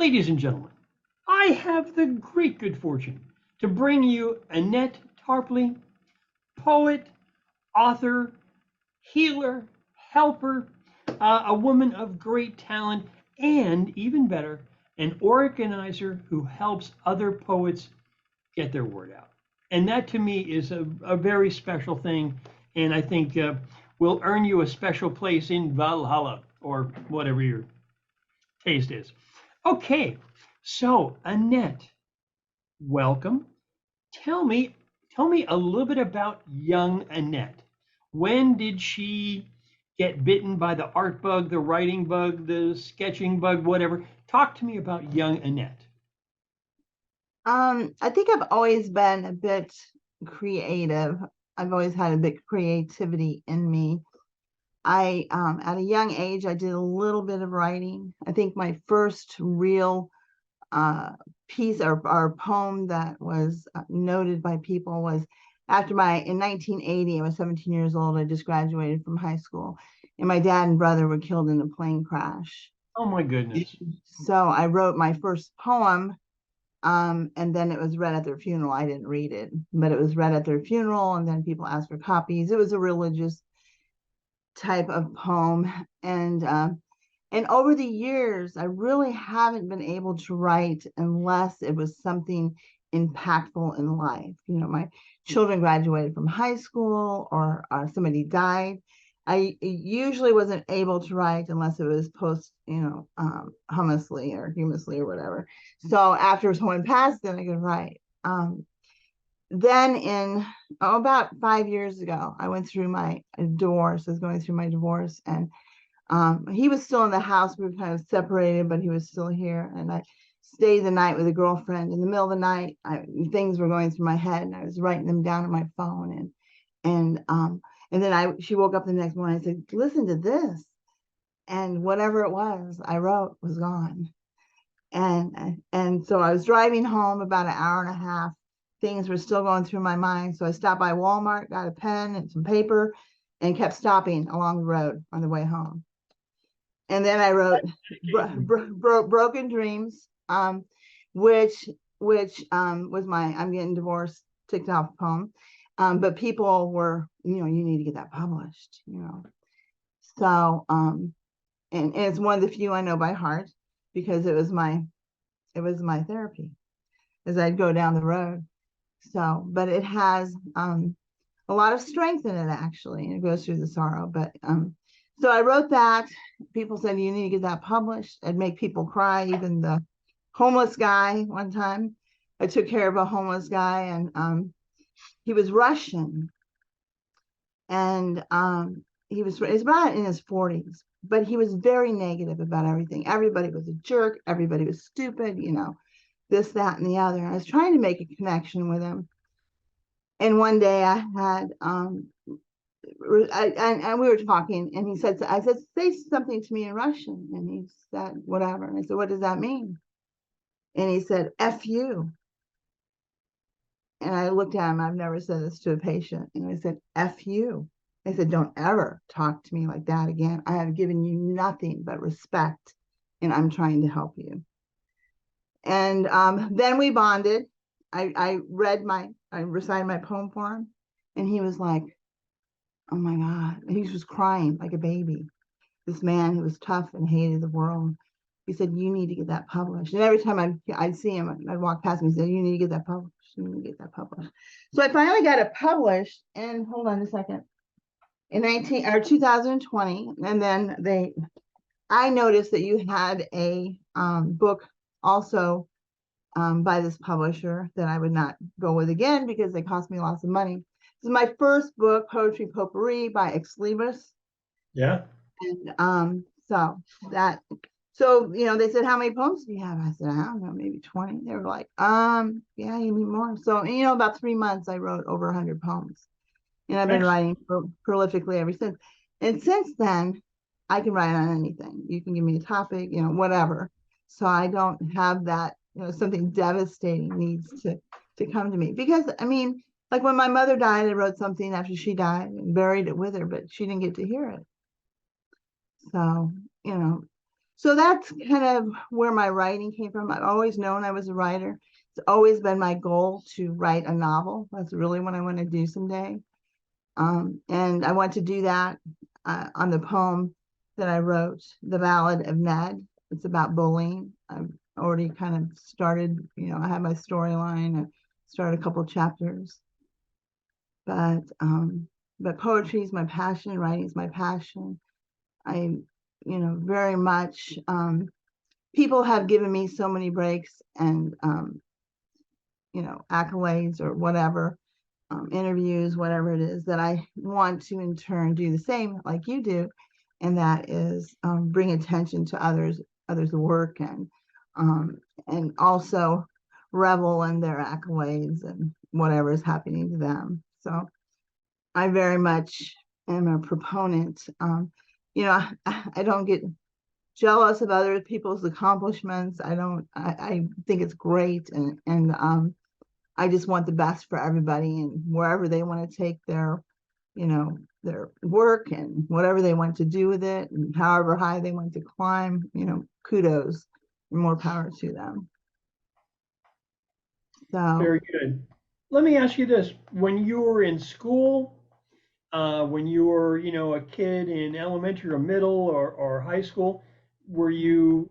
Ladies and gentlemen, I have the great good fortune to bring you Annette Tarpley, poet, author, healer, helper, a woman of great talent, and even better, an organizer who helps other poets get their word out. And that to me is a very special thing. And I think will earn you a special place in Valhalla or whatever your taste is. Okay, so Annette, welcome. Tell me, tell me a little bit about young Annette. When did she get bitten by the art bug, the writing bug, the sketching bug, whatever? Talk to me about young Annette. I think I've always been a bit creative. I've always had a bit creativity in me. At a young age, I did a little bit of writing. I think my first real piece or poem that was noted by people was in 1980, I was 17 years old. I just graduated from high school, and my dad and brother were killed in a plane crash. Oh my goodness. So I wrote my first poem, and then it was read at their funeral. I didn't read it, but it was read at their funeral, and then people asked for copies. It was a religious type of poem, and over the years, I really haven't been able to write unless it was something impactful in life. My children graduated from high school, or somebody died. I usually wasn't able to write unless it was post, humously or humously or whatever. So after someone passed, then I could write. Then about 5 years ago, I went through my divorce. I was going through my divorce, and he was still in the house. We were kind of separated, but he was still here. And I stayed the night with a girlfriend. In the middle of the night, things were going through my head, and I was writing them down on my phone. And then she woke up the next morning. I said, "Listen to this," and whatever it was I wrote was gone. And so I was driving home about an hour and a half. Things were still going through my mind. So I stopped by Walmart, got a pen and some paper, and kept stopping along the road on the way home. And then I wrote Broken Dreams, which was my I'm getting divorced ticked off poem. But people were, you need to get that published, So and it's one of the few I know by heart, because it was my therapy as I'd go down the road. So, but it has a lot of strength in it, actually, and it goes through the sorrow. But so I wrote that. People said, "You need to get that published." I'd make people cry. Even the homeless guy, one time I took care of a homeless guy, and he was Russian, and he's about in his 40s, but he was very negative about everything. Everybody was a jerk. Everybody was stupid, this, that, and the other. I was trying to make a connection with him. And one day I had, and we were talking, and I said, "Say something to me in Russian." And he said, "Whatever." And I said, "What does that mean?" And he said, "F you." And I looked at him. I've never said this to a patient. And I said, "F you." I said, "Don't ever talk to me like that again. I have given you nothing but respect, and I'm trying to help you." And then we bonded. I recited my poem for him, and he was like, "Oh my God." And he was crying like a baby. This man who was tough and hated the world. He said, "You need to get that published." And every time I'd see him, I'd walk past him, he said, "You need to get that published. You need to get that published." So I finally got it published, and hold on a second, in 2020. And then I noticed that you had a book also by this publisher that I would not go with again because they cost me lots of money. This is my first book, Poetry Potpourri by Ex Libris. Yeah. And so they said, "How many poems do you have?" I said, "I don't know, maybe 20. They were like, "Yeah, you need more." So, about 3 months, I wrote over 100 poems. And I've been writing prolifically ever since. And since then, I can write on anything. You can give me a topic, whatever. So I don't have that, something devastating needs to come to me. Because, like when my mother died, I wrote something after she died and buried it with her, but she didn't get to hear it. So, So that's kind of where my writing came from. I've always known I was a writer. It's always been my goal to write a novel. That's really what I want to do someday. And I want to do that on the poem that I wrote, The Ballad of Ned. It's about bullying. I've already kind of started, I have my storyline. I started a couple of chapters, but poetry is my passion. Writing is my passion. I, very much, people have given me so many breaks and, accolades or whatever, interviews, whatever it is, that I want to in turn do the same like you do. And that is bring attention to others' work and also revel in their accolades and whatever is happening to them. So I very much am a proponent. I don't get jealous of other people's accomplishments. I think it's great. And I just want the best for everybody, and wherever they want to take their work and whatever they want to do with it and however high they want to climb, kudos and more power to them. So Very good. Let me ask you this. When you were in school, when you were, a kid in elementary or middle or high school, were you,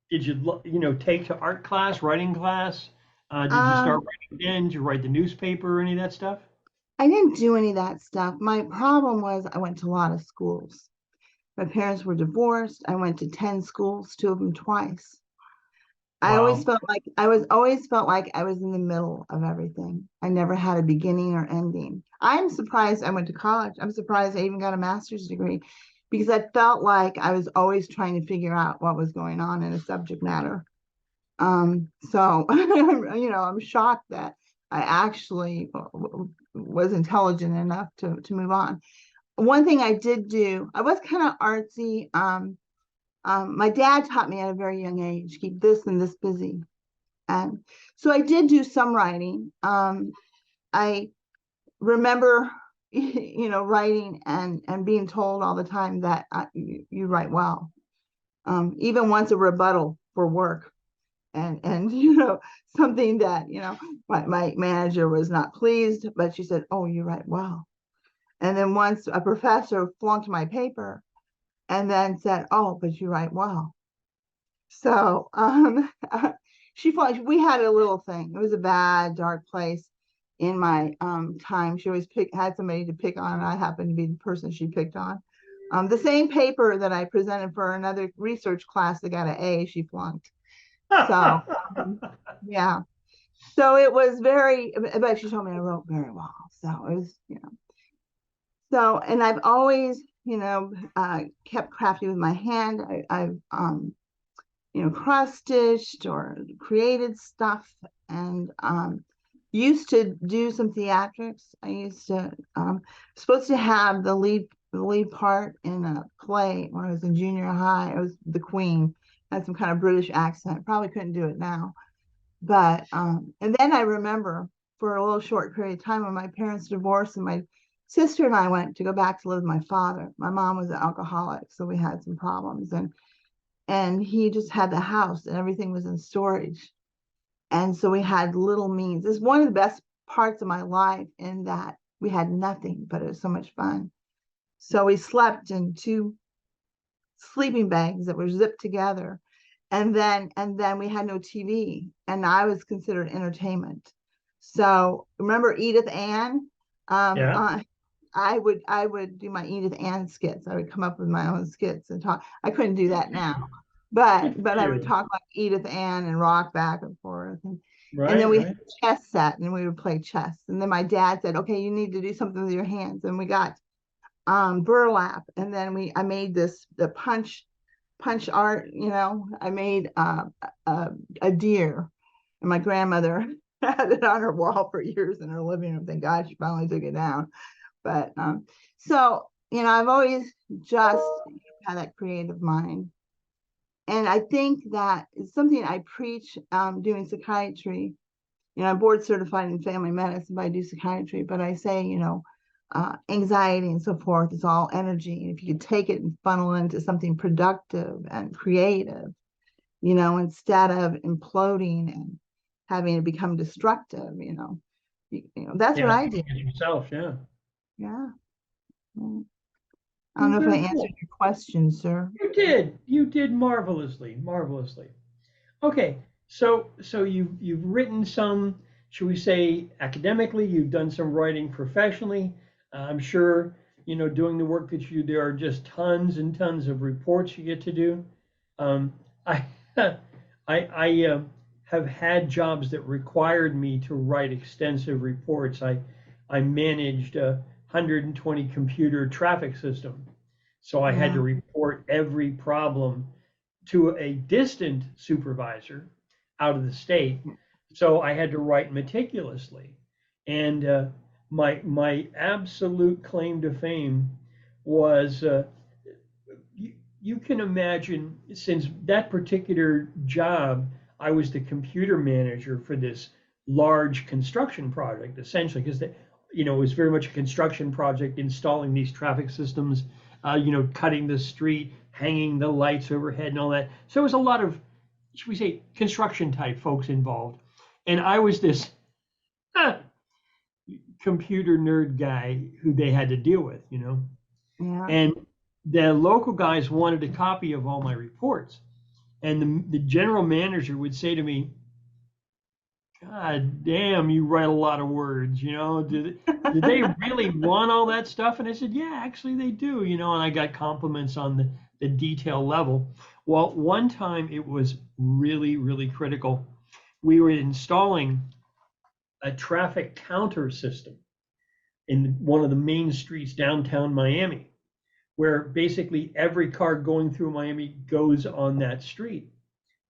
did you, take to art class, writing class? Did you start um, writing then? Did you write the newspaper or any of that stuff? I didn't do any of that stuff. My problem was I went to a lot of schools. My parents were divorced. I went to 10 schools, two of them twice. Wow. I always felt like I was in the middle of everything. I never had a beginning or ending. I'm surprised I went to college. I'm surprised I even got a master's degree because I felt like I was always trying to figure out what was going on in a subject matter. So I'm shocked that I actually was intelligent enough to move on. One thing I did do, I was kind of artsy. My dad taught me at a very young age, keep this and this busy. And so I did do some writing. I remember, writing and being told all the time that you write well. Even once a rebuttal for work. And something that, my manager was not pleased, but she said, oh, you write well. And then once a professor flunked my paper and then said, oh, but you write well. So we had a little thing. It was a bad, dark place in my time. She always had somebody to pick on, and I happened to be the person she picked on. The same paper that I presented for another research class that got an A, she flunked. So yeah. So it was very, but she told me I wrote very well. So it was, so, and I've always, kept crafting with my hand. I've cross stitched or created stuff, and used to do some theatrics. I used to supposed to have the lead part in a play when I was in junior high. I was the queen. I had some kind of British accent. Probably couldn't do it now, but and then I remember for a little short period of time when my parents divorced and my sister and I went to go back to live with my father. My mom was an alcoholic, so we had some problems, and he just had the house and everything was in storage. And so we had little means. It's one of the best parts of my life in that we had nothing, but it was so much fun. So we slept in two sleeping bags that were zipped together. And then we had no TV, and I was considered entertainment. So remember Edith Ann? Yeah. I would do my Edith Ann skits. I would come up with my own skits and talk. I couldn't do that now, but Good for I would you. talk like Edith Ann and rock back and forth. And then Right, we had right. a chess set and we would play chess. And then my dad said, okay, you need to do something with your hands. And we got burlap. And then I made the punch art. I made a deer, and my grandmother had it on her wall for years in her living room. Thank God she finally took it down. But so I've always just had that creative mind, and I think that is something I preach doing psychiatry. I'm board certified in family medicine, but I do psychiatry. But I say, anxiety and so forth. It's all energy. And if you could take it and funnel it into something productive and creative, instead of imploding and having it become destructive, that's what Yeah, I thinking did. of yourself, yeah. Yeah. Mm. I don't Well, know if I very answered cool. your question, sir. You did marvelously, marvelously. Okay, so you've written some, should we say, academically, you've done some writing professionally. I'm sure, doing the work that you do, there are just tons and tons of reports you get to do. Um, I I have had jobs that required me to write extensive reports. I managed a 120 computer traffic system, so I had to Yeah. report every problem to a distant supervisor out of the state. So I had to write meticulously. And my absolute claim to fame was you can imagine, since that particular job, I was the computer manager for this large construction project, essentially, because it was very much a construction project, installing these traffic systems, cutting the street, hanging the lights overhead, and all that. So there was a lot of, should we say, construction type folks involved, and I was this uh, computer nerd guy who they had to deal with. Yeah. And the local guys wanted a copy of all my reports. And the general manager would say to me, God damn, you write a lot of words, did they really want all that stuff? And I said, yeah, actually they do, and I got compliments on the detail level. Well, one time it was really, really critical. We were installing a traffic counter system in one of the main streets downtown Miami, where basically every car going through Miami goes on that street,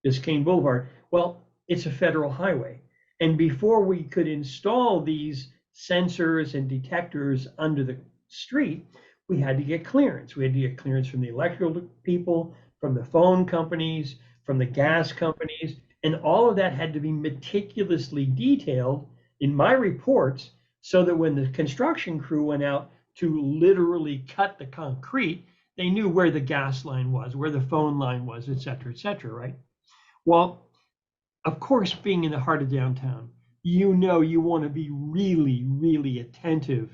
Biscayne Boulevard. Well, it's a federal highway. And before we could install these sensors and detectors under the street, we had to get clearance. We had to get clearance from the electrical people, from the phone companies, from the gas companies, and all of that had to be meticulously detailed in my reports so that when the construction crew went out to literally cut the concrete, they knew where the gas line was, where the phone line was, et cetera, right? Well, of course, being in the heart of downtown, you want to be really, really attentive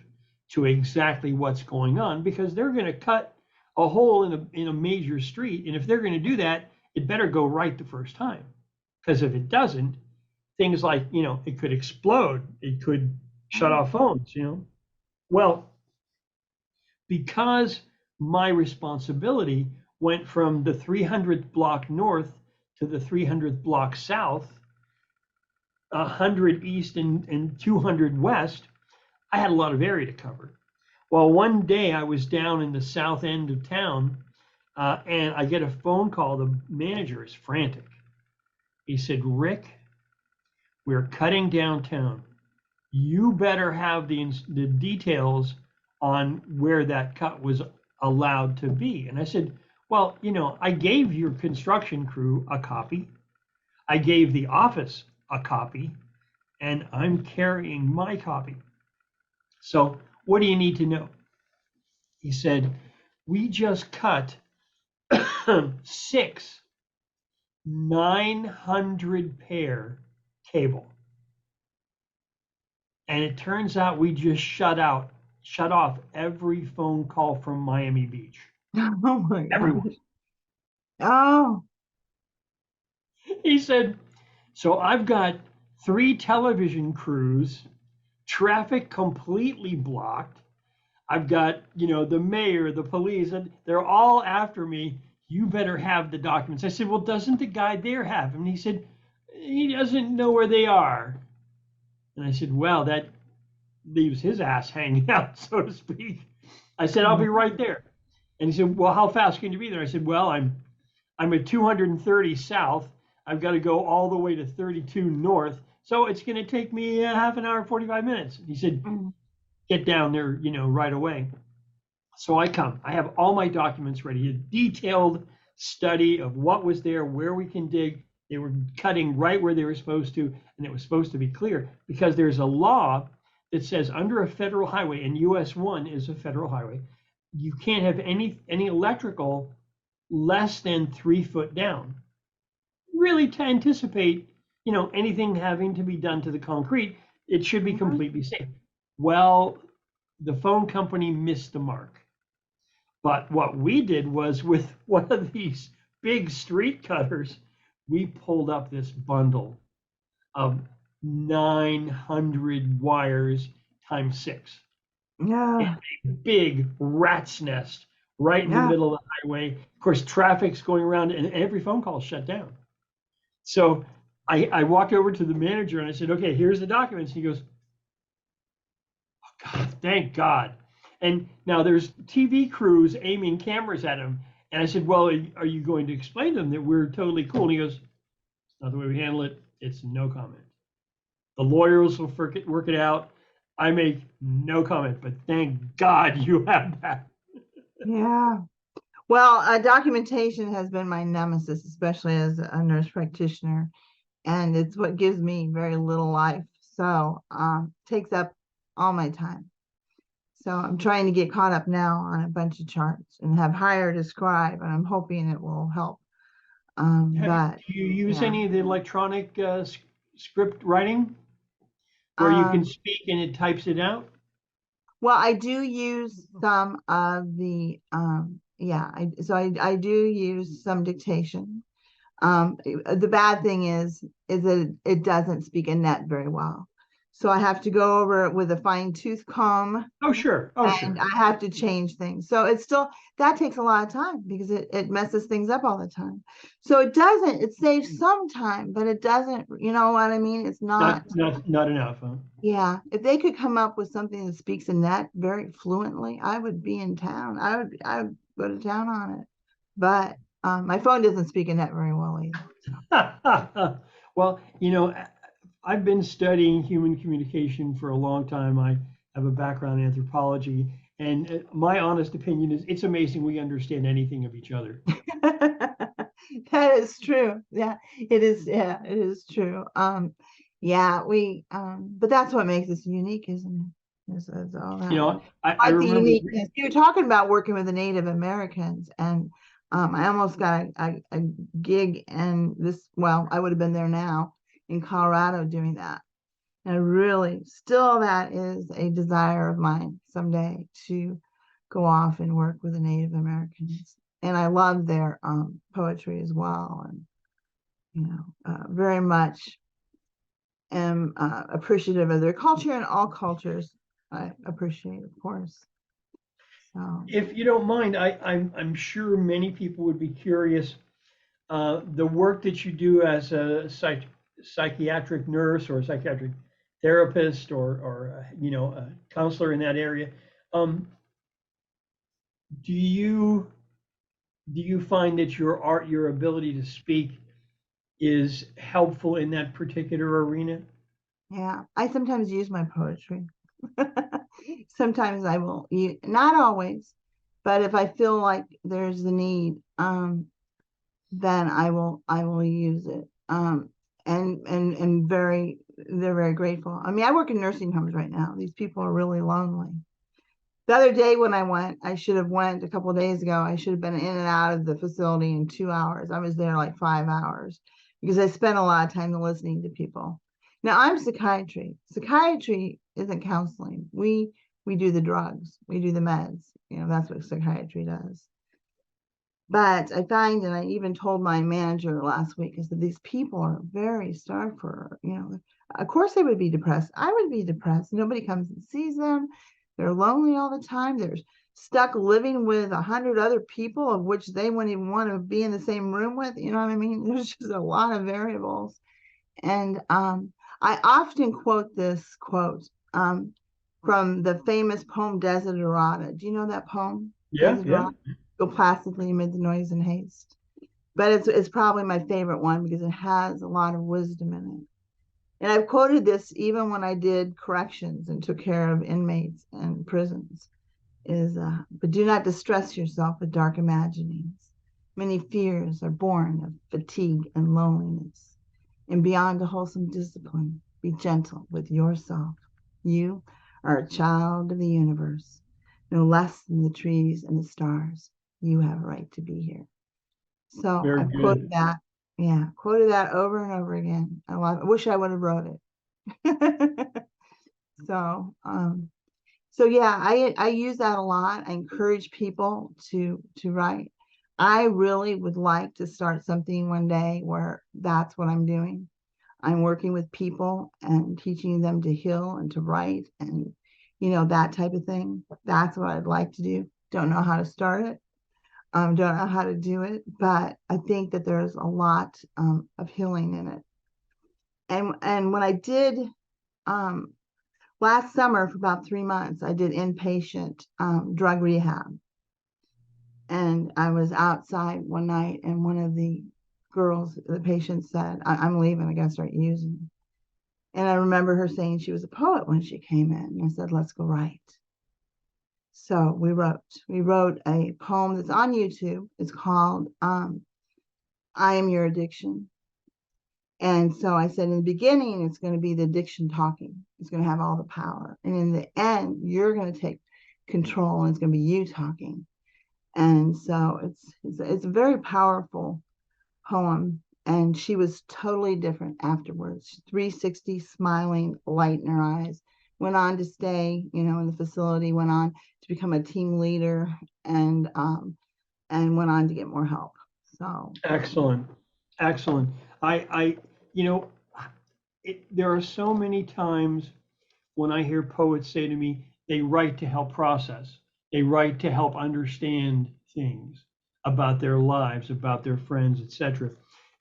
to exactly what's going on, because they're going to cut a hole in a major street. And if they're going to do that, it better go right the first time. Because if it doesn't, things like, it could explode, it could shut Oh, off phones. Well, because my responsibility went from the 300th block north to the 300th block south, 100 east and 200 west, I had a lot of area to cover. Well, one day I was down in the south end of town, and I get a phone call. The manager is frantic. He said, Rick, we're cutting downtown. You better have the details on where that cut was allowed to be. And I said, well, I gave your construction crew a copy. I gave the office a copy, and I'm carrying my copy. So what do you need to know? He said, we just cut 6 900 pair cable. And it turns out we just shut off every phone call from Miami Beach. oh my Everyone. gosh. Oh, He said, so I've got 3 television crews, traffic completely blocked. I've got, the mayor, the police, and they're all after me. You better have the documents. I said, well, doesn't the guy there have them? And he said, he doesn't know where they are. And I said, well, that leaves his ass hanging out, so to speak. I said, I'll be right there. And he said, well, how fast can you be there? I said, well, I'm at 230 south. I've got to go all the way to 32 north. So it's going to take me a half an hour, 45 minutes. He said, mm, get down there, right away. So I come. I have all my documents ready, a detailed study of what was there, where we can dig. They were cutting right where they were supposed to, and it was supposed to be clear because there's a law that says under a federal highway, and US 1 is a federal highway, you can't have any electrical less than 3 foot down. Really, to anticipate, anything having to be done to the concrete, it should be Mhm. completely safe. Well, the phone company missed the mark. But what we did was with one of these big street cutters, we pulled up this bundle of 900 wires times six. And Yeah, a big rat's nest right in the yeah, middle of the highway. Of course, traffic's going around and every phone call is shut down. So I walked over to the manager and I said, okay, here's the documents. He goes, oh, God, thank God. And now there's TV crews aiming cameras at him. And I said, well, are you going to explain to them that we're totally cool? And he goes, it's not the way we handle it. It's no comment. The lawyers will work it out. I make no comment, but thank God you have that. yeah. Well, documentation has been my nemesis, especially as a nurse practitioner, and it's what gives me very little life. So, takes up all my time. So I'm trying to get caught up now on a bunch of charts and have hired a scribe, and I'm hoping it will help. But Do you use yeah. any of the electronic script writing where you can Um, speak and it types it out? well, I do use some of the yeah, I do use some dictation. The bad thing is that it doesn't speak Annette very well. So I have to go over it with a fine tooth comb, Oh, sure. Oh, and sure. I have to change things. So it's still, that takes a lot of time because it messes things up all the time. So it saves some time, but it doesn't, you know what I mean? It's not, Not enough, huh? yeah. If they could come up with something that speaks in that very fluently, I would be in town. I would go to town on it. But my phone doesn't speak in that very well either. Well, I've been studying human communication for a long time. I have a background in anthropology, and my honest opinion is it's amazing we understand anything of each other. That is true. Yeah, it is. Yeah, it is true. Yeah, but that's what makes us unique, isn't it? Is all You that. know, I Like the remember, uniqueness. You were talking about working with the Native Americans, and I almost got a gig, and well, I would have been there now in Colorado doing that. And really, still, that is a desire of mine someday to go off and work with the Native Americans. And I love their poetry as well, and very much am appreciative of their culture, and all cultures I appreciate, of course. So if you don't mind, I'm sure many people would be curious. The work that you do as a psychiatric nurse or a psychiatric therapist or a counselor in that area. Um, do you do you find that your art, your ability to speak, is helpful in that particular arena? yeah, I sometimes use my poetry. Sometimes I will, not always, but if I feel like there's the need, then I will use it. And they're very grateful. I mean, I work in nursing homes right now. These people are really lonely. The other day when I went, I should have went a couple of days ago. I should have been in and out of the facility in 2 hours. I was there like 5 hours because I spent a lot of time listening to people. Now I'm psychiatry. Psychiatry isn't counseling. We do the drugs. We do the meds. That's what psychiatry does. But I find, and I even told my manager last week, is that these people are very starved for, of course they would be depressed. I would be depressed. Nobody comes and sees them. They're lonely all the time. They're stuck living with 100 other people, of which they wouldn't even want to be in the same room with. You know what I mean? There's just a lot of variables. And I often quote this quote from the famous poem Desiderata. Do you know that poem? Yeah, yeah. Desiderata. Go placidly amid the noise and haste. But it's probably my favorite one because it has a lot of wisdom in it. And I've quoted this even when I did corrections and took care of inmates in prisons. But do not distress yourself with dark imaginings. Many fears are born of fatigue and loneliness. And beyond a wholesome discipline, be gentle with yourself. You are a child of the universe, no less than the trees and the stars. You have a right to be here. So Very I've quoted good. that. Yeah, quoted that over and over again. I love it. I wish I would have wrote it. So, so yeah, I use that a lot. I encourage people to write. I really would like to start something one day where that's what I'm doing. I'm working with people and teaching them to heal and to write and that type of thing. That's what I'd like to do. Don't know how to start it. Don't know how to do it, but I think that there's a lot of healing in it. And when I did um, last summer for about 3 months, I did inpatient drug rehab. And I was outside one night, and one of the girls, the patient said, I'm leaving, I gotta start using. And I remember her saying she was a poet when she came in. And I said, let's go write. So we wrote a poem that's on YouTube. It's called I Am Your Addiction. And so I said, in the beginning, it's going to be the addiction talking. It's going to have all the power. And in the end, you're going to take control, and it's going to be you talking. And so it's a very powerful poem. And she was totally different afterwards. 360, smiling, light in her eyes. Went on to stay, in the facility. Went on to become a team leader, and went on to get more help. So Excellent. Excellent. I, you know, there are so many times when I hear poets say to me, they write to help process. They write to help understand things about their lives, about their friends, etc.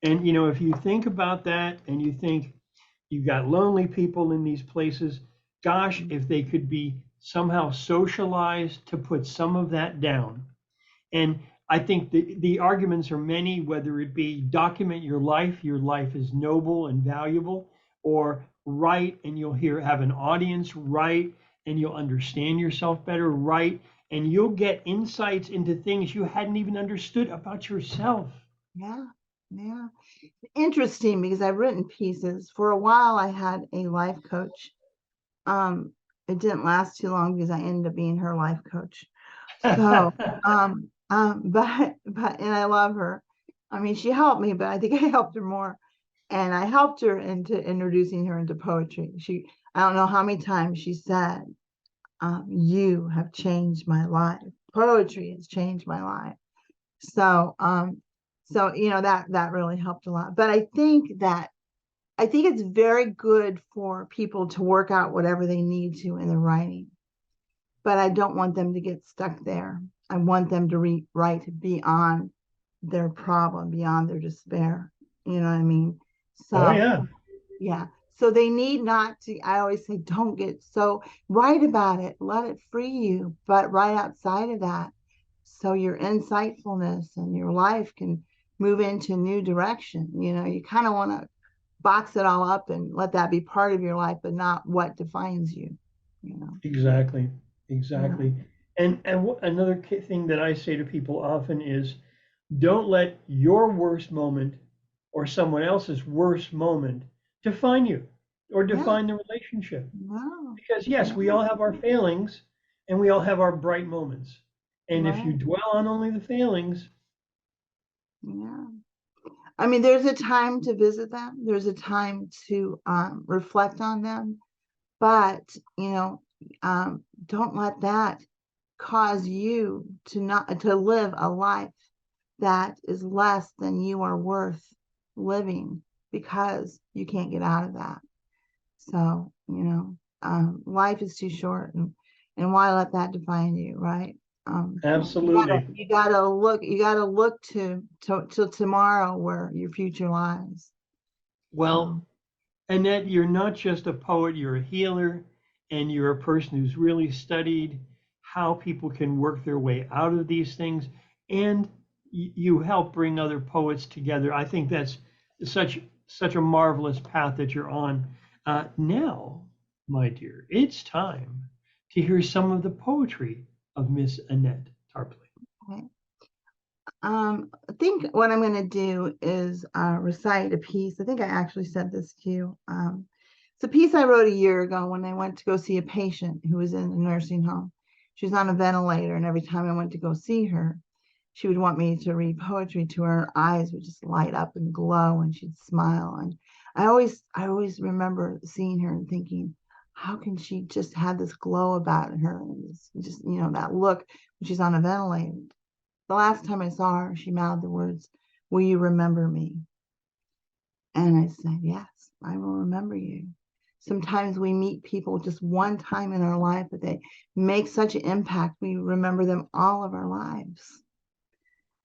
And if you think about that and you think you've got lonely people in these places, gosh, if they could be somehow socialized to put some of that down. And I think the arguments are many, whether it be document your life is noble and valuable, or write and you'll have an audience, write and you'll understand yourself better, write and you'll get insights into things you hadn't even understood about yourself. yeah, yeah. Interesting, because I've written pieces. For a while, I had a life coach. Um, it didn't last too long because I ended up being her life coach. So, and I love her. I mean, she helped me, but I think I helped her more. And I helped her into introducing her into poetry. I don't know how many times she said, "You have changed my life. Poetry has changed my life." So, that really helped a lot. But I think it's very good for people to work out whatever they need to in the writing, but I don't want them to get stuck there. I want them to write beyond their problem, beyond their despair. You know what I mean? Oh So, yeah. yeah. So they need not to, I always say, don't get so, write about it, let it free you, but right outside of that, so your insightfulness and your life can move into a new direction. You kind of want to box it all up and let that be part of your life, but not what defines you, you know. Exactly, Yeah. exactly. And another thing that I say to people often is, don't let your worst moment or someone else's worst moment define you or Yeah. define the relationship. No. Because yes, we Yeah. all have our failings and we all have our bright moments. And if you Right. dwell on only the failings, Yeah. I mean, there's a time to visit them. There's a time to reflect on them, but don't let that cause you to live a life that is less than you are worth living, because you can't get out of that. So, life is too short, and why let that define you, right? absolutely. You gotta look to till tomorrow where your future lies. Well, So, Annette, you're not just a poet, you're a healer, and you're a person who's really studied how people can work their way out of these things, and you help bring other poets together. I think that's such a marvelous path that you're on. Now, my dear, it's time to hear some of the poetry of Miss Annette Tarpley. okay. I think what I'm going to do is recite a piece. I think I actually said this to you. It's a piece I wrote a year ago when I went to go see a patient who was in a nursing home. She was on a ventilator, and every time I went to go see her, she would want me to read poetry to her. Her eyes would just light up and glow, and she'd smile. And I always remember seeing her and thinking, how can she just have this glow about her and just that look when she's on a ventilator? The last time I saw her, she mouthed the words, "Will you remember me?" And I said, "Yes, I will remember you." Sometimes we meet people just one time in our life, but they make such an impact. We remember them all of our lives.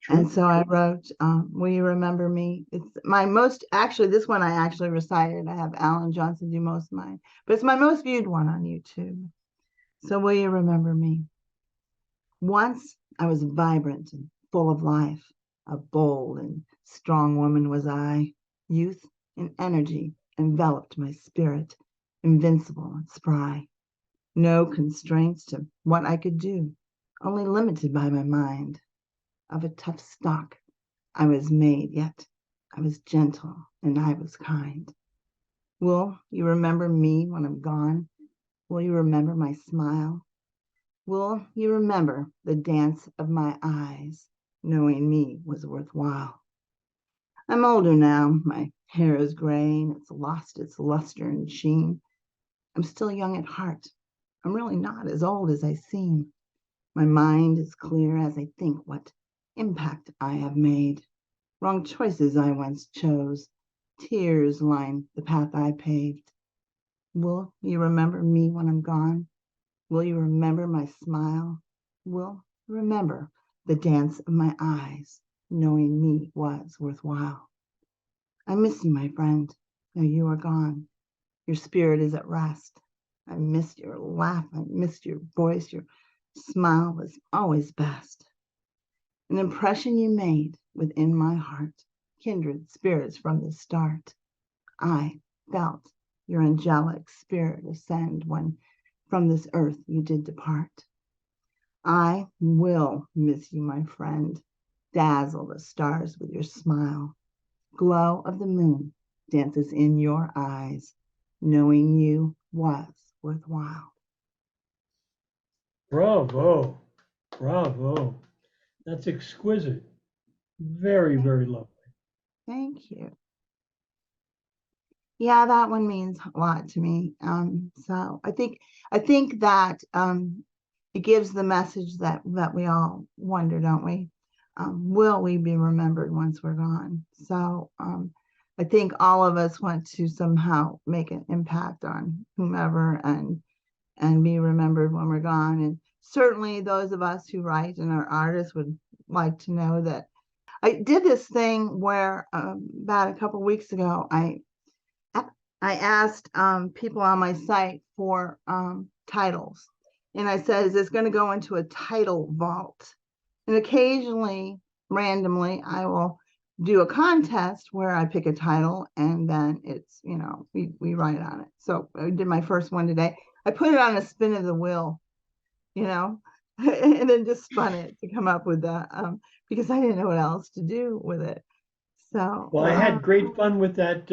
And True. so I wrote, "Will you remember me?" It's my most, actually, this one I actually recited. I have Alan Johnson do most of mine, but it's my most viewed one on YouTube. So, will you remember me? Once I was vibrant and full of life. A bold and strong woman was I. Youth and energy enveloped my spirit, invincible and spry. No constraints to what I could do, only limited by my mind. Of a tough stock I was made, yet I was gentle and I was kind. Will you remember me when I'm gone? Will you remember my smile? Will you remember the dance of my eyes, knowing me was worthwhile? I'm older now. My hair is gray and it's lost its luster and sheen. I'm still young at heart. I'm really not as old as I seem. My mind is clear as I think what impact I have made. Wrong choices I once chose. Tears line the path I paved. Will you remember me when I'm gone? Will you remember my smile? Will you remember the dance of my eyes, knowing me was worthwhile? I miss you, my friend. Now you are gone. Your spirit is at rest. I missed your laugh. I missed your voice. Your smile was always best. An impression you made within my heart, kindred spirits from the start. I felt your angelic spirit ascend when from this earth you did depart. I will miss you, my friend. Dazzle the stars with your smile. Glow of the moon dances in your eyes. Knowing you was worthwhile. Bravo. Bravo. That's exquisite. Very, very lovely. Thank you. Yeah, that one means a lot to me. So I think that it gives the message that we all wonder, don't we? Will we be remembered once we're gone? So I think all of us want to somehow make an impact on whomever and be remembered when we're gone. And certainly those of us who write and are artists would like to know that. I did this thing where about a couple of weeks ago, I asked people on my site for titles. And I said, is this going to go into a title vault? And occasionally, randomly, I will do a contest where I pick a title and then we write on it. So I did my first one today. I put it on a spin of the wheel, you know, and then just spun it to come up with that because I didn't know what else to do with it. So, Well, I had great fun with that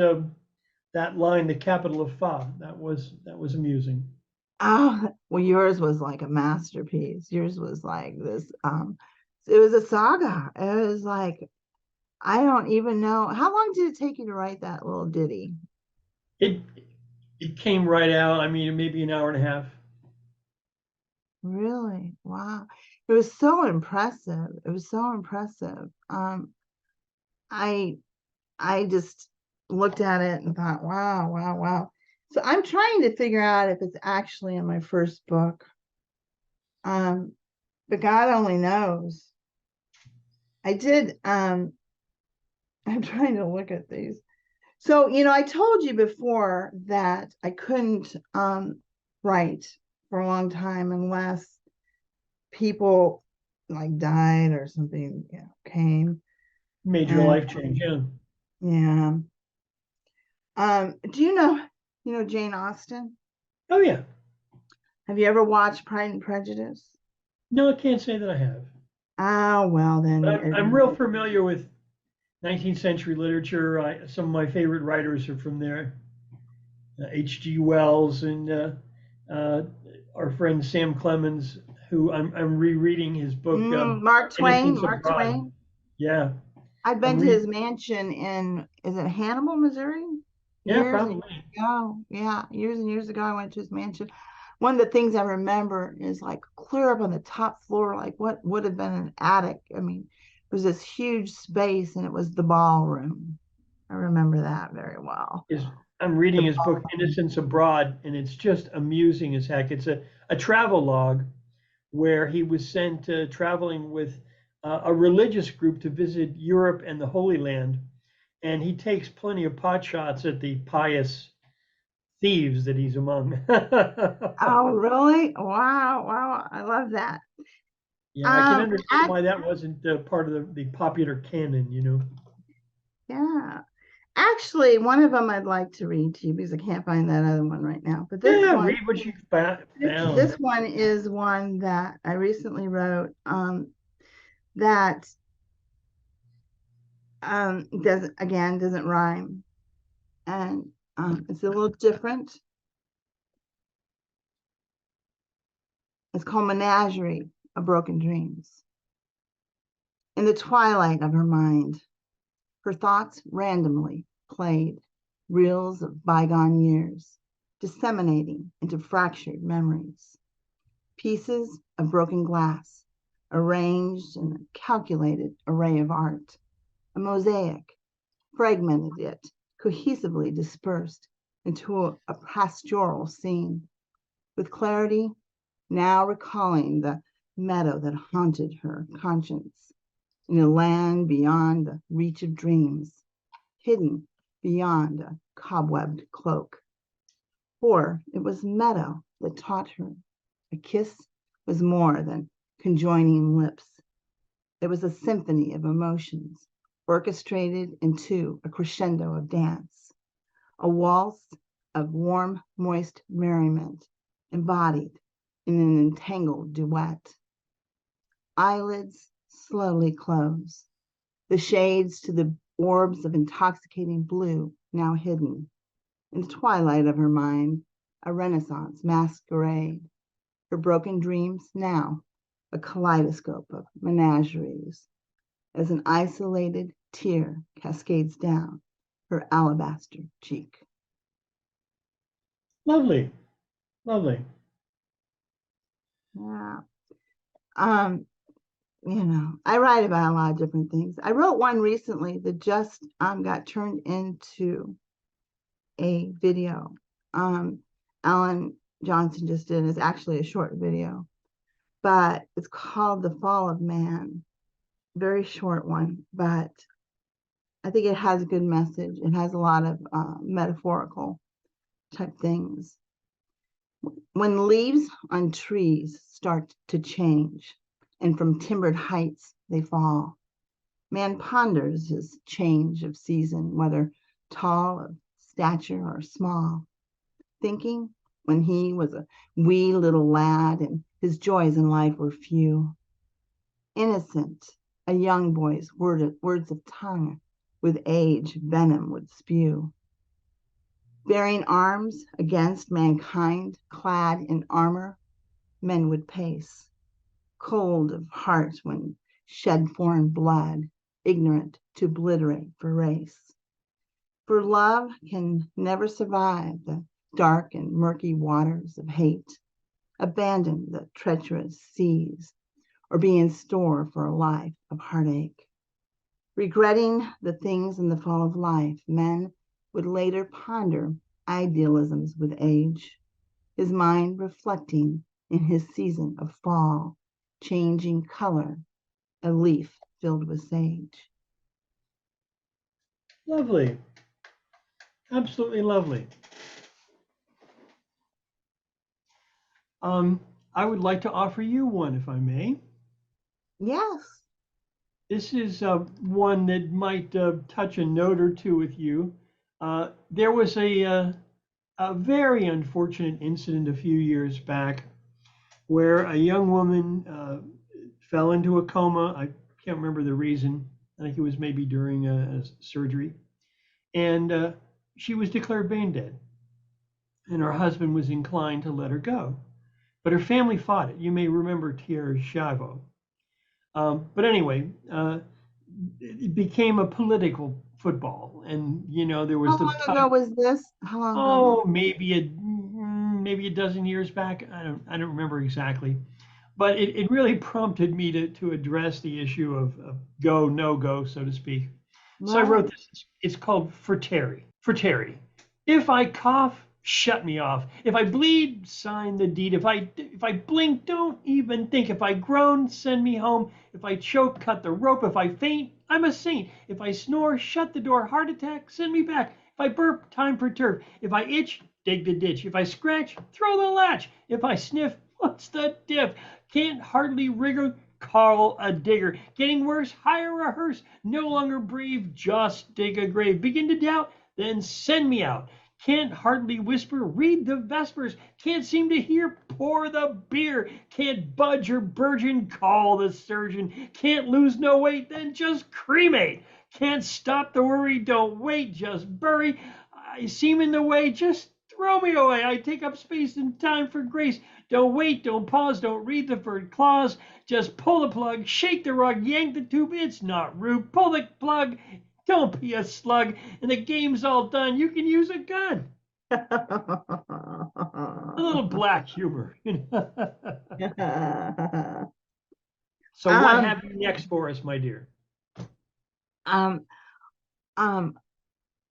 line, the capital of fa. That was amusing. oh, well, yours was like a masterpiece. Yours was like this. It was a saga. It was like, I don't even know. How long did it take you to write that little ditty? It it came right out. I mean, maybe an hour and a half. Really? Wow. It was so impressive. It was so impressive. I I just looked at it and thought, wow, wow, wow. So I'm trying to figure out if it's actually in my first book. Um, but God only knows. I did I'm trying to look at these. So, I told you before that I couldn't write for a long time unless people like died or something, came. Major And life change. Yeah. yeah. Do you know Jane Austen? Oh yeah. Have you ever watched Pride and Prejudice? No, I can't say that I have. Oh, well But then I'm real familiar with 19th century literature. Some of my favorite writers are from there. H.G. Wells and uh, our friend Sam Clemens, who I'm rereading his book Mark Twain. Innocents Mark Abroad. Twain. Yeah, I've I'm been to reading. his mansion in, is it Hannibal, Missouri? Yeah, Years and probably. years ago. Yeah, years and years ago, I went to his mansion. One of the things I remember is like clear up on the top floor, like what would have been an attic. I mean, it was this huge space and it was the ballroom. I remember that very well. Is I'm reading The his book ballroom. Innocents Abroad, and it's just amusing as heck. It's a travel log where he was sent traveling with a religious group to visit Europe and the Holy Land, and he takes plenty of pot shots at the pious thieves that he's among. Oh, really? Wow, wow. I love that. Yeah, I can understand Act, why that wasn't part of the popular canon, you know. yeah. Actually, one of them I'd like to read to you because I can't find that other one right now. But this Yeah, one, read what you this found. one is one that I recently wrote that doesn't rhyme, and it's a little different. It's called Menagerie of Broken Dreams. In the twilight of her mind, her thoughts randomly played reels of bygone years, disseminating into fractured memories. Pieces of broken glass, arranged in a calculated array of art, a mosaic, fragmented it, cohesively dispersed into a pastoral scene, with clarity now recalling the meadow that haunted her conscience, in a land beyond the reach of dreams, hidden beyond a cobwebbed cloak. For it was meadow that taught her a kiss was more than conjoining lips. It was a symphony of emotions, orchestrated into a crescendo of dance, a waltz of warm, moist merriment, embodied in an entangled duet. Eyelids slowly close, the shades to the orbs of intoxicating blue now hidden. In the twilight of her mind, a Renaissance masquerade, her broken dreams now a kaleidoscope of menageries, as an isolated tear cascades down her alabaster cheek. Lovely, lovely. Yeah. Um, I write about a lot of different things. I wrote one recently that just got turned into a video. Alan Johnson just did. It's actually a short video, but it's called The Fall of Man. Very short one, but I think it has a good message. It has a lot of metaphorical type things. When leaves on trees start to change, and from timbered heights they fall, man ponders his change of season, whether tall of stature or small, thinking when he was a wee little lad and his joys in life were few. Innocent, a young boy's words of tongue with age venom would spew. Bearing arms against mankind, clad in armor, men would pace, cold of heart when shed foreign blood, ignorant to obliterate for race. For love can never survive the dark and murky waters of hate, abandon the treacherous seas, or be in store for a life of heartache. Regretting the things in the fall of life, men would later ponder idealisms with age, his mind reflecting in his season of fall, changing color, a leaf filled with sage. Lovely. Absolutely lovely. Um, I would like to offer you one, if I may. Yes. This is one that might touch a note or two with you. There was a very unfortunate incident a few years back where a young woman fell into a coma. I can't remember the reason. I think it was maybe during a surgery. And she was declared brain dead. and her husband was inclined to let her go. But her family fought it. You may remember Tierra Shavo. But anyway, it became a political football, and there was How the long ago was this? How long ago? maybe a dozen years back. I don't remember exactly, but it really prompted me to address the issue of go no go, so to speak. So I wrote Right. this. It's called For Terry. For Terry. If I cough, shut me off. If I bleed, sign the deed. If I blink, don't even think. If I groan, send me home. If I choke, cut the rope. If I faint, I'm a saint. If I snore, shut the door. Heart attack, send me back. If I burp, time for turf. If I itch, dig the ditch. If I scratch, throw the latch. If I sniff, what's the diff? Can't hardly wriggle, call a digger. Getting worse, hire a hearse. No longer brave, just dig a grave. Begin to doubt, then send me out. Can't hardly whisper, read the Vespers. Can't seem to hear, pour the beer. Can't budge or burgeon, call the surgeon. Can't lose no weight, then just cremate. Can't stop the worry, don't wait, just bury. I seem in the way, just throw me away. I take up space and time for grace. Don't wait, don't pause, don't read the third clause. Just pull the plug, shake the rug, yank the tube. It's not rude. Pull the plug. Don't be a slug. And the game's all done. You can use a gun. A little black humor. So what um, have you next for us, my dear? um, um,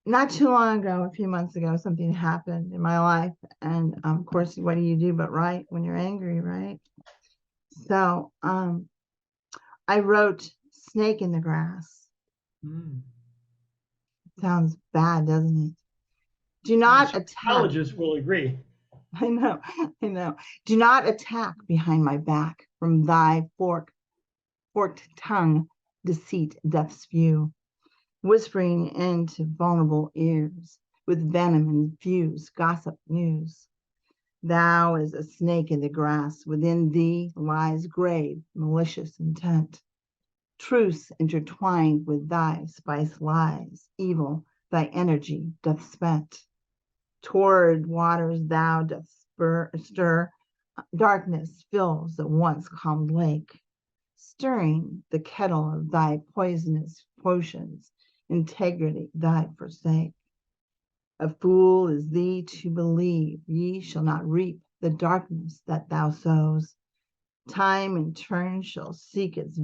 Not too long ago, a few months ago, something happened in my life. And of course, what do you do but write when you're angry, right? So I wrote Snake in the Grass. Mm. Sounds bad, doesn't it? Do not attack. Psychologists will agree. I know, I know. Do not attack behind my back from thy forked tongue, deceit doth spew, whispering into vulnerable ears, with venom infused gossip news. Thou as a snake in the grass, within thee lies grave, malicious intent. Truce intertwined with thy spice lies, evil thy energy doth spent. Toward waters thou dost stir, darkness fills the once calm lake, stirring the kettle of thy poisonous potions, integrity thy forsake. A fool is thee to believe ye shall not reap the darkness that thou sows. Time in turn shall seek its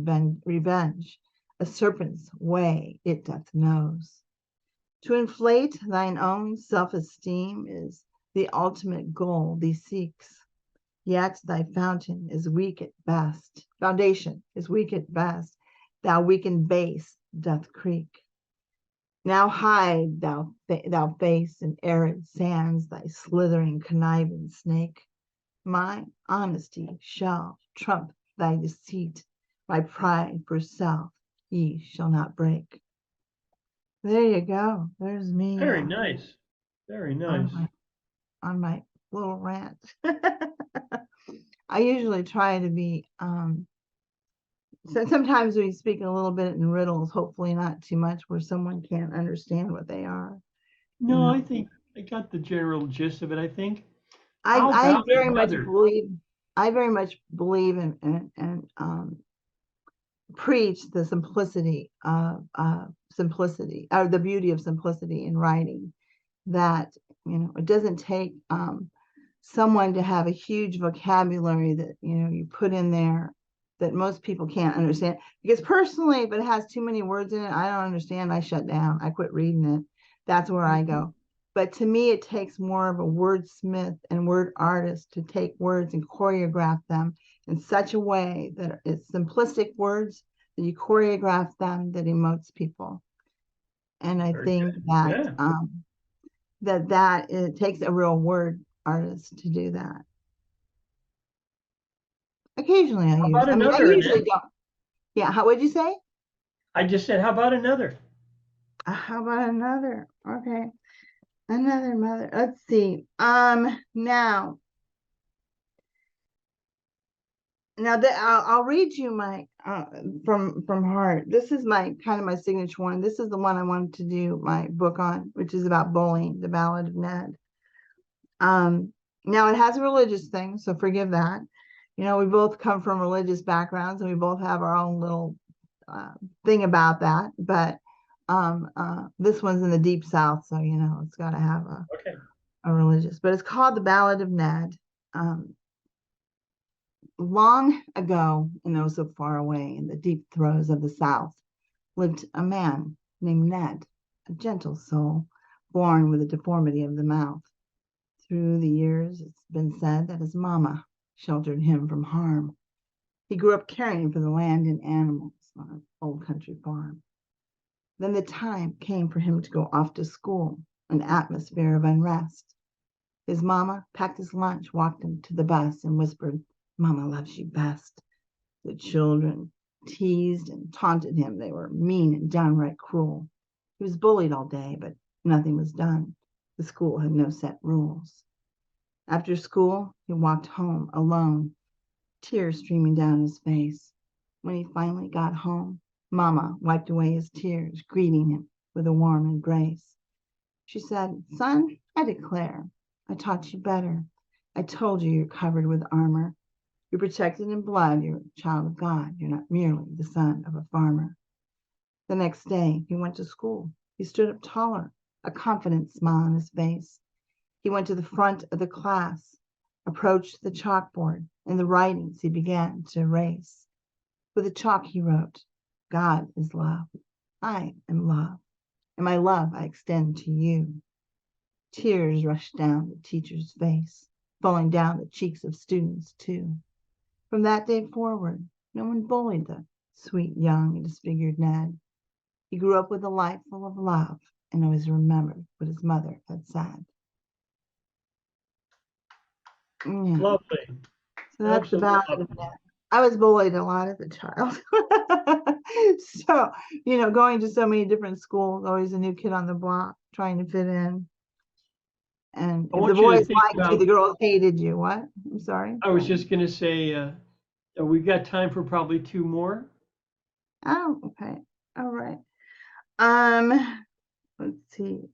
revenge. A serpent's way it doth knows. To inflate thine own self-esteem is the ultimate goal thee seeks. Yet thy foundation is weak at best. Thou weakened base doth creak. Now hide thou face in arid sands, thy slithering, conniving snake. My honesty shall trump thy deceit. My pride for self ye shall not break. There you go. There's me Very nice. Very on nice. my little rant. I usually try to be so sometimes we speak a little bit in riddles, hopefully not too much where someone can't understand what they are, you No, I know. think I got the general gist of it, I think. I How I about very much another? believe I very much believe and preach the simplicity or the beauty of simplicity in writing, that it doesn't take someone to have a huge vocabulary that you put in there that most people can't understand. Because personally, if it has too many words in it, I don't understand. I shut down. I quit reading it. That's where I Mhm. go. But to me, it takes more of a wordsmith and word artist to take words and choreograph them in such a way that it's simplistic words that you choreograph them that emotes people. And I Very think good. that Yeah. that it takes a real word artist to do that. Occasionally I How use, about I mean, I another, usually Annette? don't. Yeah, how would you say? I just said, how about another? How about another? Okay, another mother. Let's see. Now that I'll read you my from heart. This is my kind of my signature one. This is the one I wanted to do my book on, which is about bullying, the Ballad of Ned. Now it has a religious thing, so forgive that. You know, we both come from religious backgrounds and we both have our own little thing about that. But this one's in the deep South, so you know it's got to have Okay. a religious. But it's called the Ballad of Ned. Long ago, and oh so far away in the deep throes of the South, lived a man named Ned, a gentle soul, born with a deformity of the mouth. Through the years, it's been said that his mama sheltered him from harm. He grew up caring for the land and animals on an old country farm. Then the time came for him to go off to school, an atmosphere of unrest. His mama packed his lunch, walked him to the bus, and whispered, "Mama loves you best." The children teased and taunted him. They were mean and downright cruel. He was bullied all day, but nothing was done. The school had no set rules. After school, he walked home alone, tears streaming down his face. When he finally got home, Mama wiped away his tears, greeting him with a warm embrace. She said, "Son, I declare, I taught you better. I told you you're covered with armor. You're protected in blood. You're a child of God. You're not merely the son of a farmer." The next day, he went to school. He stood up taller, a confident smile on his face. He went to the front of the class, approached the chalkboard, and the writings he began to erase. With the chalk he wrote, "God is love. I am love, and my love I extend to you." Tears rushed down the teacher's face, falling down the cheeks of students too. From that day forward, no one bullied the sweet, young, and disfigured Ned. He grew up with a life full of love and always remembered what his mother had said. Yeah. Lovely. So that's the Absolutely Ballad of lovely. Ned. I was bullied a lot as a child. So, you know, going to so many different schools, always a new kid on the block, trying to fit in. And I if the want you to boys think liked you, about, the girls hated you. What? I'm sorry. I was just going to say, we've got time for probably two more. Oh, okay. All right. Um, let's see.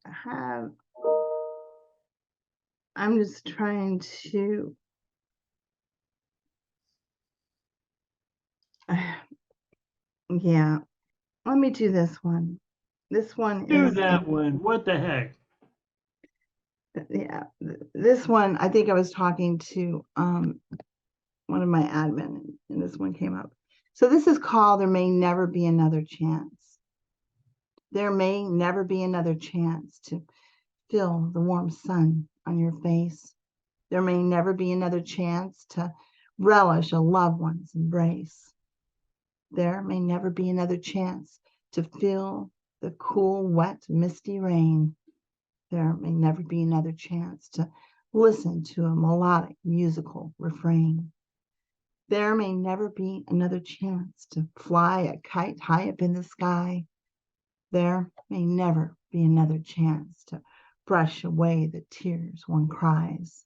I'm just trying to yeah. Let me do this one. This one Do is that one. What the heck? yeah. This one I think I was talking to one of my admin and this one came up. So this is called There May Never Be Another Chance. There may never be another chance to feel the warm sun on your face. There may never be another chance to relish a loved one's embrace. There may never be another chance to feel the cool, wet, misty rain. There may never be another chance to listen to a melodic musical refrain. There may never be another chance to fly a kite high up in the sky. There may never be another chance to brush away the tears one cries.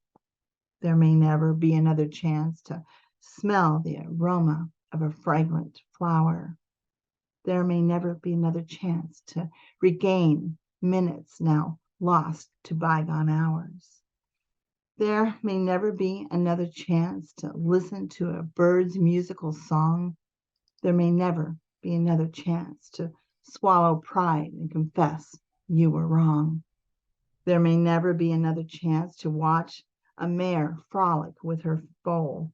There may never be another chance to smell the aroma of a fragrant flower. There may never be another chance to regain minutes now lost to bygone hours. There may never be another chance to listen to a bird's musical song. There may never be another chance to swallow pride and confess you were wrong. There may never be another chance to watch a mare frolic with her foal.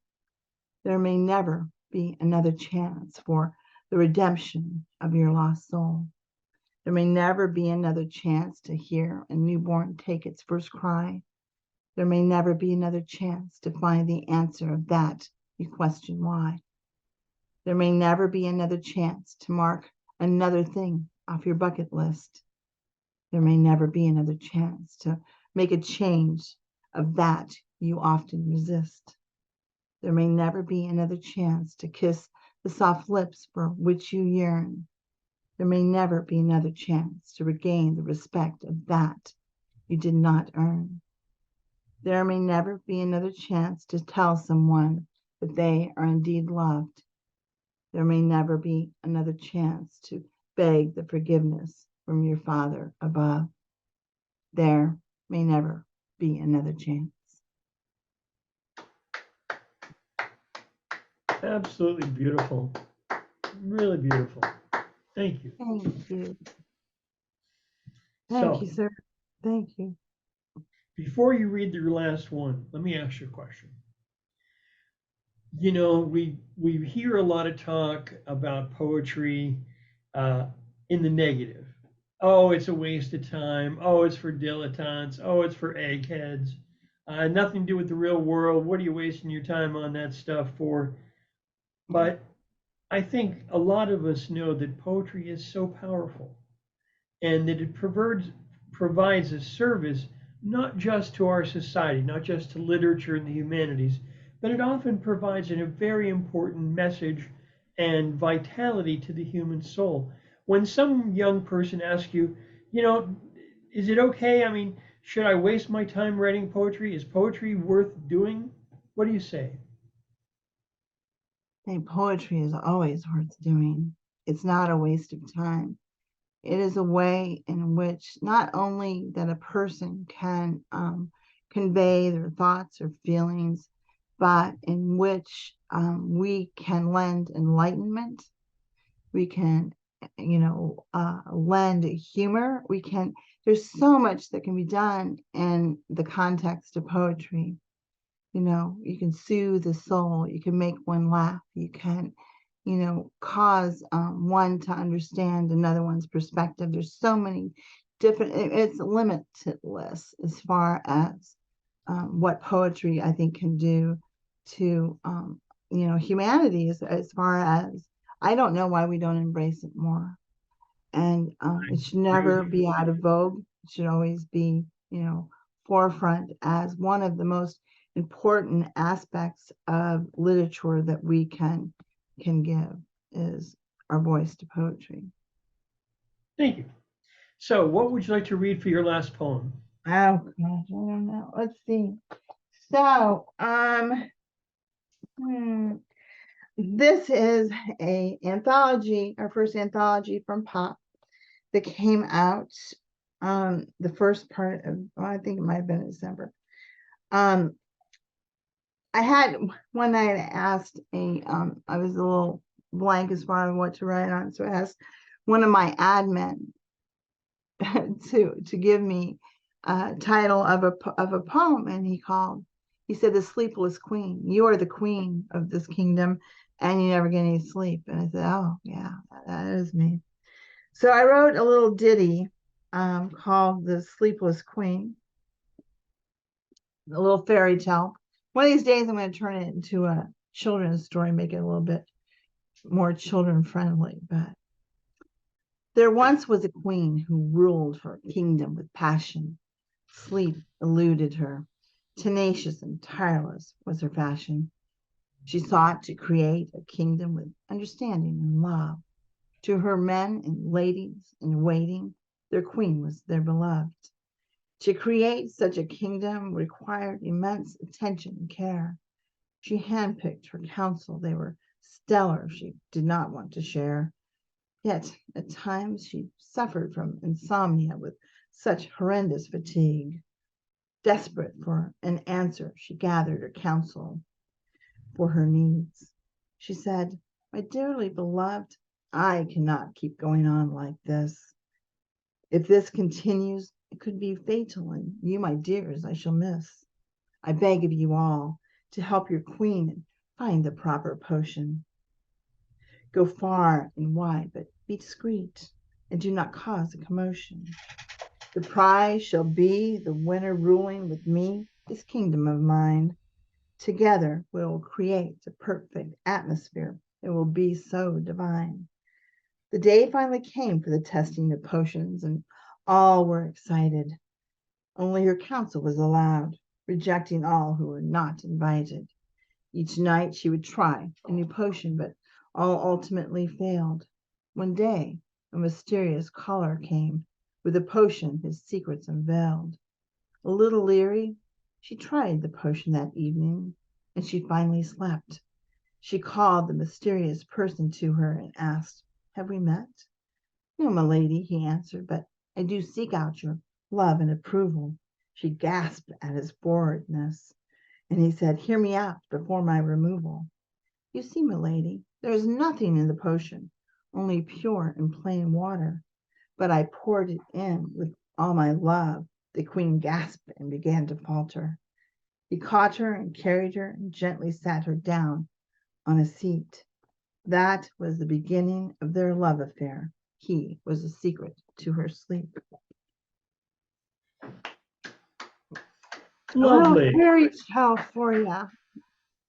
There may never be another chance for the redemption of your lost soul. There may never be another chance to hear a newborn take its first cry. There may never be another chance to find the answer of that you question why. There may never be another chance to mark another thing off your bucket list. There may never be another chance to make a change of that you often resist. There may never be another chance to kiss the soft lips for which you yearn. There may never be another chance to regain the respect of that you did not earn. There may never be another chance to tell someone that they are indeed loved. There may never be another chance to beg the forgiveness from your Father above. There may never be another chance. Absolutely beautiful. Really beautiful. Thank you. Thank you. Thank So, you, sir. Thank you. before you read your last one, let me ask you a question. You know, we hear a lot of talk about poetry uh, in the negative. Oh, it's a waste of time. Oh, it's for dilettantes. Oh, it's for eggheads. Nothing to do with the real world. What are you wasting your time on that stuff for? But I think a lot of us know that poetry is so powerful and that it provides a service not just to our society, not just to literature and the humanities, but it often provides a very important message and vitality to the human soul. When some young person asks you, you know, is it okay? I mean, should I waste my time writing poetry? Is poetry worth doing? What do you say? I think poetry is always worth doing. It's not a waste of time. It is a way in which not only that a person can convey their thoughts or feelings, but in which we can lend enlightenment. We can, lend humor. We can. There's so much that can be done in the context of poetry. You can soothe the soul. You can make one laugh. You can cause one to understand another one's perspective. There's so many different, it's limitless as far as what poetry I think can do to, humanity as far as, I don't know why we don't embrace it more. And it should Agree with never you. be out of vogue. It should always be, forefront as one of the most important aspects of literature that we can give is our voice to poetry. Thank you. So, what would you like to read for your last poem? Oh gosh, I don't know. Let's see. So, this is a anthology, our first anthology from Pop that came out the first part of, well, I think it might have been in December. Um, I had one night I asked I was a little blank as far as what to write on, so I asked one of my admin to give me a title of a poem, and he said, "The Sleepless Queen. You are the queen of this kingdom, and you never get any sleep." And I said, "Oh yeah, that is me." So I wrote a little ditty called "The Sleepless Queen," a little fairy tale. One of these days, I'm going to turn it into a children's story, make it a little bit more children friendly. But there once was a queen who ruled her kingdom with passion. Sleep eluded her. Tenacious and tireless was her fashion. She sought to create a kingdom with understanding and love. To her men and ladies in waiting, their queen was their beloved. To create such a kingdom required immense attention and care. She handpicked her council. They were stellar. She did not want to share. Yet at times she suffered from insomnia with such horrendous fatigue. Desperate for an answer, she gathered her counsel for her needs. She said, "My dearly beloved, I cannot keep going on like this. If this continues, it could be fatal, and you, my dears, I shall miss. I beg of you all to help your queen find the proper potion. Go far and wide, but be discreet, and do not cause a commotion. The prize shall be the winner ruling with me this kingdom of mine. Together we will create a perfect atmosphere. It will be so divine." The day finally came for the testing of potions, and all were excited. Only her counsel was allowed, rejecting all who were not invited. Each night she would try a new potion, but all ultimately failed. One day a mysterious caller came with a potion his secrets unveiled. A little leery, she tried the potion that evening, and she finally slept. She called the mysterious person to her and asked, "Have we met?" "No, my lady," he answered, "but I do seek out your love and approval." She gasped at his forwardness, and he said, "Hear me out before my removal. You see, milady, there is nothing in the potion, only pure and plain water. But I poured it in with all my love. The queen gasped and began to falter. He caught her and carried her and gently sat her down on a seat. That was the beginning of their love affair. He was a secret to her sleep. A little Lovely. fairy tale for you.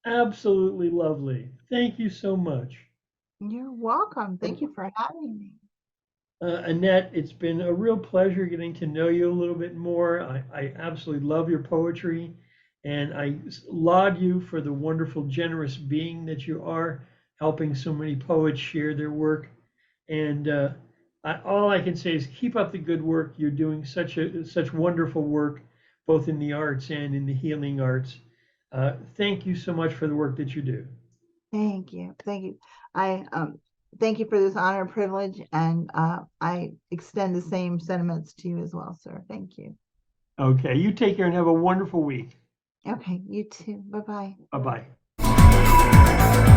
Absolutely lovely. Thank you so much. You're welcome. Thank you for having me. Annette, it's been a real pleasure getting to know you a little bit more. I absolutely love your poetry, and I laud you for the wonderful, generous being that you are, helping so many poets share their work. And all I can say is keep up the good work. You're doing such wonderful work, both in the arts and in the healing arts. Thank you so much for the work that you do. Thank you. Thank you. I thank you for this honor and privilege, and I extend the same sentiments to you as well, sir. Thank you. Okay, you take care and have a wonderful week. Okay, you too. Bye-bye. Bye bye.